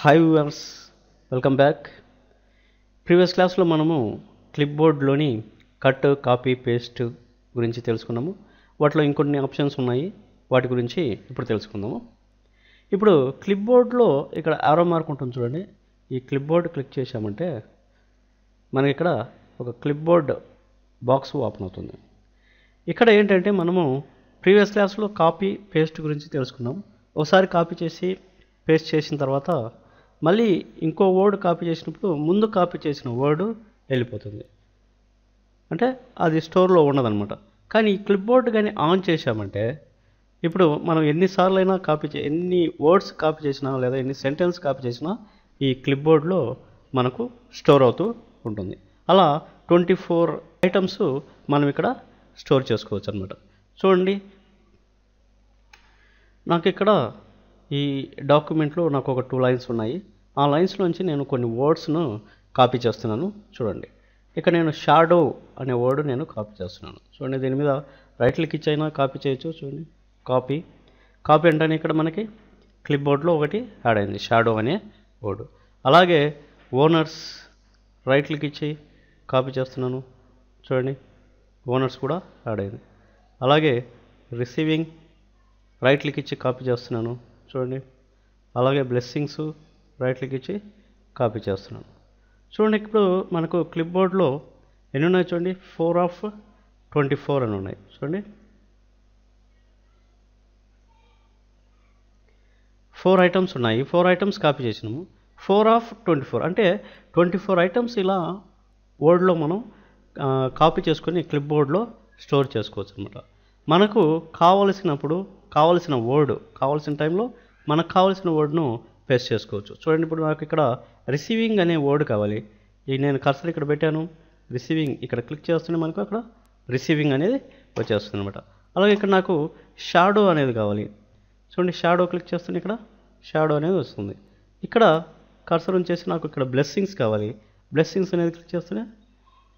Hi viewers, welcome back. Previous క్లాస్లో మనము క్లిప్బోర్డ్లోని cut, copy, paste గురించి తెలుసుకున్నాము. వాటిలో ఇంకొన్ని ఆప్షన్స్ ఉన్నాయి, వాటి గురించి ఇప్పుడు తెలుసుకుందాము. ఇప్పుడు క్లిప్బోర్డ్లో ఇక్కడ ఆరో మార్క్ ఉంటుంది చూడండి. ఈ క్లిప్బోర్డ్ క్లిక్ చేసామంటే మనకి ఇక్కడ ఒక క్లిప్బోర్డ్ బాక్స్ ఓపెన్ అవుతుంది. ఇక్కడ ఏంటంటే మనము ప్రీవియస్ క్లాస్లో కాపీ, పేస్ట్ గురించి తెలుసుకున్నాం. ఒకసారి కాపీ చేసి పేస్ట్ చేసిన తర్వాత మళ్ళీ ఇంకో వర్డ్ కాపీ చేసినప్పుడు ముందు కాపీ చేసిన వర్డ్ వెళ్ళిపోతుంది, అంటే అది స్టోర్లో ఉండదన్నమాట. కానీ ఈ క్లిప్బోర్డ్ కానీ ఆన్ చేసామంటే ఇప్పుడు మనం ఎన్నిసార్లు అయినా ఎన్ని వర్డ్స్ కాపీ చేసినా లేదా ఎన్ని సెంటెన్స్ కాపీ చేసినా ఈ క్లిప్బోర్డ్లో మనకు స్టోర్ అవుతూ ఉంటుంది. అలా 24 ఐటమ్స్ మనం ఇక్కడ స్టోర్ చేసుకోవచ్చు అనమాట. చూడండి, నాకు ఇక్కడ ఈ డాక్యుమెంట్లో నాకు ఒక 2 లైన్స్ ఉన్నాయి. ఆ లైన్స్లోంచి నేను కొన్ని వర్డ్స్ను కాపీ చేస్తున్నాను. చూడండి, ఇక్కడ నేను షాడో అనే వర్డ్ నేను కాపీ చేస్తున్నాను. చూడండి, దీని మీద రైట్ క్లిక్ ఇచ్చైనా కాపీ చేయొచ్చు. చూడండి, కాపీ అంటే ఇక్కడ మనకి క్లిప్బోర్డ్లో ఒకటి యాడ్ అయింది, షాడో అనే వర్డ్. అలాగే ఓనర్స్, రైట్ క్లిక్ ఇచ్చి కాపీ చేస్తున్నాను. చూడండి, ఓనర్స్ కూడా యాడ్ అయింది. అలాగే రిసీవింగ్, రైట్ క్లిక్ ఇచ్చి కాపీ చేస్తున్నాను. చూడండి, అలాగే బ్లెస్సింగ్స్, రైట్ క్లిక్ ఇచ్చి కాపీ చేస్తున్నాను. చూడండి, ఇప్పుడు మనకు క్లిప్బోర్డ్లో ఎన్ని ఉన్నాయి చూడండి, 4 ఆఫ్ 24 అని ఉన్నాయి. చూడండి, 4 ఐటమ్స్ ఉన్నాయి. 4 ఐటమ్స్ కాపీ చేసినాము. 4 ఆఫ్ 24 అంటే 24 ఐటమ్స్ ఇలా వర్డ్లో మనం కాపీ చేసుకొని క్లిప్బోర్డ్లో స్టోర్ చేసుకోవచ్చు అనమాట. మనకు కావలసినప్పుడు కావలసిన వర్డ్, కావాల్సిన టైంలో మనకు కావాల్సిన వర్డ్ను పేస్ట్ చేసుకోవచ్చు. చూడండి, ఇప్పుడు నాకు ఇక్కడ రిసీవింగ్ అనే వర్డ్ కావాలి. నేను కర్సర్ ఇక్కడ పెట్టాను, రిసీవింగ్ ఇక్కడ క్లిక్ చేస్తూనే మనకు అక్కడ రిసీవింగ్ అనేది వచ్చేస్తుంది అనమాట. అలాగే ఇక్కడ నాకు షాడో అనేది కావాలి. చూడండి, షాడో క్లిక్ చేస్తూనే ఇక్కడ షాడో అనేది వస్తుంది. ఇక్కడ కర్సర్ ఉంచేసి నాకు ఇక్కడ బ్లెస్సింగ్స్ కావాలి. బ్లెస్సింగ్స్ అనేది క్లిక్ చేస్తూనే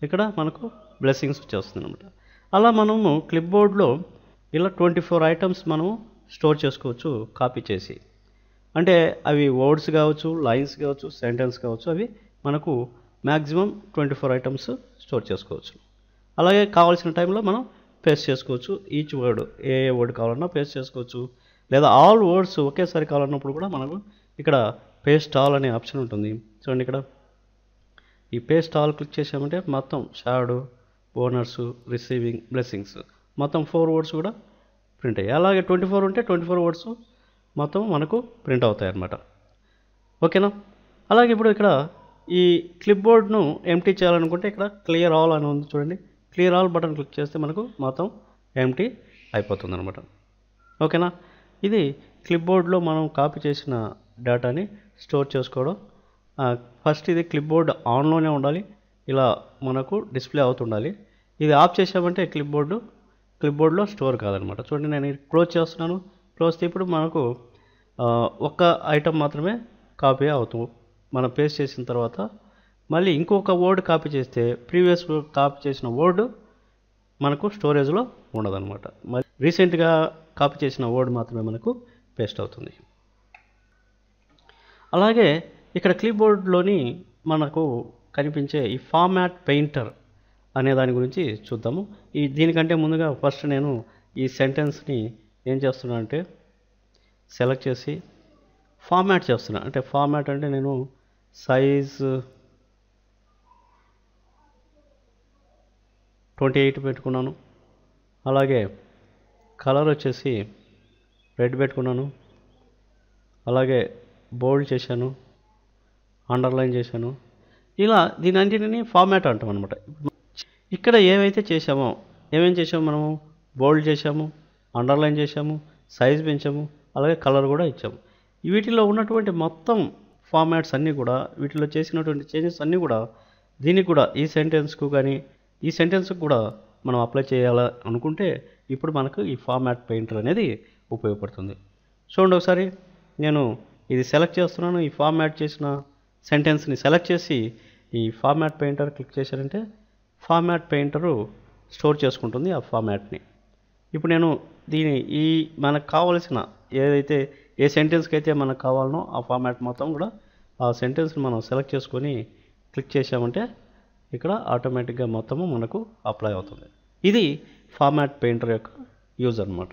ఇక్కడ మనకు బ్లెస్సింగ్స్ వచ్చేస్తుంది అనమాట. అలా మనము క్లిప్బోర్డ్లో ఇలా 24 ఐటమ్స్ మనము స్టోర్ చేసుకోవచ్చు కాపీ చేసి. అంటే అవి వర్డ్స్ కావచ్చు, లైన్స్ కావచ్చు, సెంటెన్స్ కావచ్చు, అవి మనకు మ్యాక్సిమం 24 ఐటమ్స్ స్టోర్ చేసుకోవచ్చు. అలాగే కావాల్సిన టైంలో మనం పేస్ట్ చేసుకోవచ్చు. ఈచ్ వర్డ్, ఏ వర్డ్ కావాలన్నా పేస్ట్ చేసుకోవచ్చు. లేదా ఆల్ వర్డ్స్ ఒకేసారి కావాలన్నప్పుడు కూడా మనకు ఇక్కడ పేస్ట్ ఆల్ అనే ఆప్షన్ ఉంటుంది. చూడండి, ఇక్కడ ఈ పేస్ట్ ఆల్ క్లిక్ చేసామంటే మొత్తం షాడో, ఓనర్స్, రిసీవింగ్, బ్లెస్సింగ్స్ మొత్తం 4 వర్డ్స్ కూడా ప్రింట్ అయ్యాయి. అలాగే 24 ఉంటే 24 వర్డ్స్ మొత్తం మనకు ప్రింట్ అవుతాయి అన్నమాట. ఓకేనా? అలాగే ఇప్పుడు ఇక్కడ ఈ క్లిప్బోర్డ్ను ఎంప్టీ చేయాలనుకుంటే ఇక్కడ క్లియర్ ఆల్ అని ఉంది చూడండి. క్లియర్ ఆల్ బటన్ క్లిక్ చేస్తే మనకు మొత్తం ఎంప్టీ అయిపోతుంది అనమాట. ఓకేనా? ఇది క్లిప్బోర్డ్లో మనం కాపీ చేసిన డేటాని స్టోర్ చేసుకోవడం. ఫస్ట్ ఇది క్లిప్బోర్డ్ ఆన్లోనే ఉండాలి, ఇలా మనకు డిస్ప్లే అవుతుండాలి. ఇది ఆఫ్ చేసామంటే క్లిప్బోర్డ్లో స్టోర్ కాదనమాట. చూడండి, నేను క్లోజ్ చేస్తున్నాను. క్లోజ్ ఇప్పుడు మనకు ఒక్క ఐటమ్ మాత్రమే కాపీ అవుతుంది. మనం పేస్ట్ చేసిన తర్వాత మళ్ళీ ఇంకొక వర్డ్ కాపీ చేస్తే ప్రీవియస్ కాపీ చేసిన వర్డ్ మనకు స్టోరేజ్లో ఉండదన్నమాట. మళ్ళీ రీసెంట్గా కాపీ చేసిన వర్డ్ మాత్రమే మనకు పేస్ట్ అవుతుంది. అలాగే ఇక్కడ క్లిప్బోర్డ్లోని మనకు కనిపించే ఈ ఫార్మాట్ పెయింటర్ అనే దాని గురించి చూద్దాము. దీనికంటే ముందుగా ఫస్ట్ నేను ఈ సెంటెన్స్ని ఏం చేస్తున్నా అంటే సెలెక్ట్ చేసి ఫార్మాట్ చేస్తున్నా. అంటే ఫార్మాట్ అంటే నేను సైజ్ 28 పెట్టుకున్నాను. అలాగే కలర్ వచ్చేసి రెడ్ పెట్టుకున్నాను. అలాగే బోల్డ్ చేశాను, అండర్లైన్ చేశాను. ఇలా దీని అన్నింటినీ ఫార్మాట్ అంటాం అనమాట. ఇక్కడ ఏమేం చేసామో మనము బోల్డ్ చేసాము, అండర్లైన్ చేసాము, సైజ్ పెంచాము, అలాగే కలర్ కూడా ఇచ్చాము. వీటిలో ఉన్నటువంటి మొత్తం ఫార్మాట్స్ అన్నీ కూడా, వీటిలో చేసినటువంటి చేంజెస్ అన్నీ కూడా దీనికి కూడా ఈ సెంటెన్స్కు కానీ ఈ సెంటెన్స్కి కూడా మనం అప్లై చేయాలి అనుకుంటే ఇప్పుడు మనకు ఈ ఫార్మాట్ పెయింటర్ అనేది ఉపయోగపడుతుంది. చూడండి, ఒకసారి నేను ఇది సెలెక్ట్ చేస్తున్నాను. ఈ ఫార్మాట్ చేసిన సెంటెన్స్ని సెలెక్ట్ చేసి ఈ ఫార్మాట్ పెయింటర్ క్లిక్ చేశారంటే ఫార్మాట్ పెయింటరు స్టోర్ చేసుకుంటుంది ఆ ఫార్మాట్ని. ఇప్పుడు నేను మనకు కావలసిన ఏ సెంటెన్స్కి అయితే మనకు కావాలనో ఆ ఫార్మాట్ మొత్తం కూడా ఆ సెంటెన్స్ని మనం సెలెక్ట్ చేసుకొని క్లిక్ చేసామంటే ఇక్కడ ఆటోమేటిక్గా మొత్తము మనకు అప్లై అవుతుంది. ఇది ఫార్మాట్ పెయింటర్ యొక్క యూజ్ అన్నమాట.